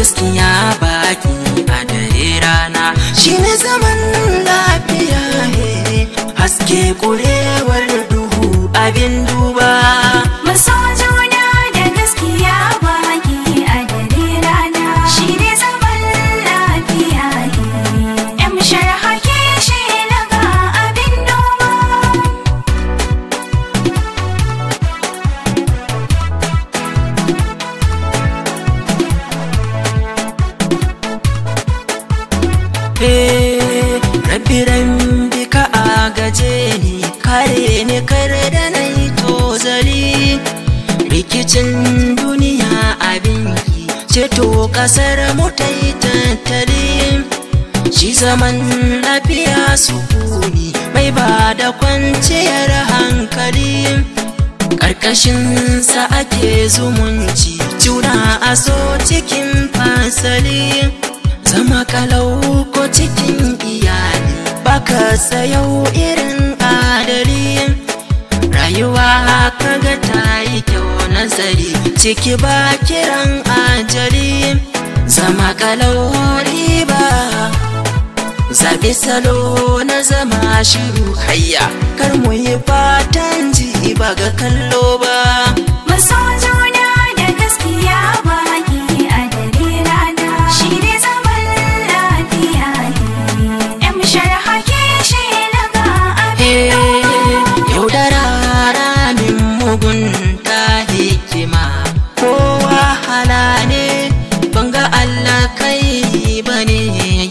gaskiya baki a dare rana shine zaman lafiya haske kurewar duhu abin duba Maso juna da gaskiya baki a dare rana shine zaman lafiya Yan sharhake shi naga abin duba Rabbi ka agaje ni kare ni kare da nayi tozali rikicin duniya abinki ceto kasar mu ta yi tattali shi zaman lafiya sukuni mai ba da kwanciyar hankali ƙarƙashin sa ake zumunci juna a so cikin fasali zama kalau ko cikin iyali baka sayau irin adali rayuwa kaga ta yi kyau nazari ciki ba kiran ajali zama kalau riba zabi salo na zama shiru hayya kar mu yi fatan ji ba ga kallo ba Maso juna da gaskiya baki a dare rana shine zaman lafiya Yan sharhake shi naga abin yaudara ramin mugunta hikima ko wahala ne banga Allah kai bane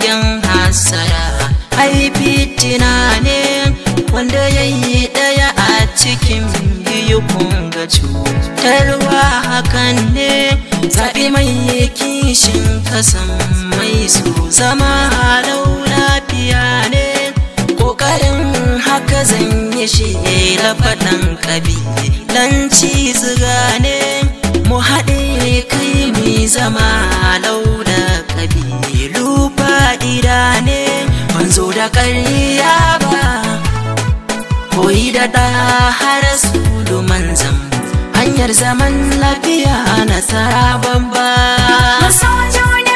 yan hasara ai fitina ne wanda yayi daya a cikin biyu kunga cutarwa hakan ne zaɓi mai kishin kasan mai su zama halau lafiya ne ƙoƙarin haka zan yi shi da faɗan ƙabilanci ziga ne mu haɗe kai mai zama laula ƙabilu fa'ida ne ban zo da ƙarya ba koyi da ɗa har su manzan hanyar zaman lafiya nasara babba Maso juna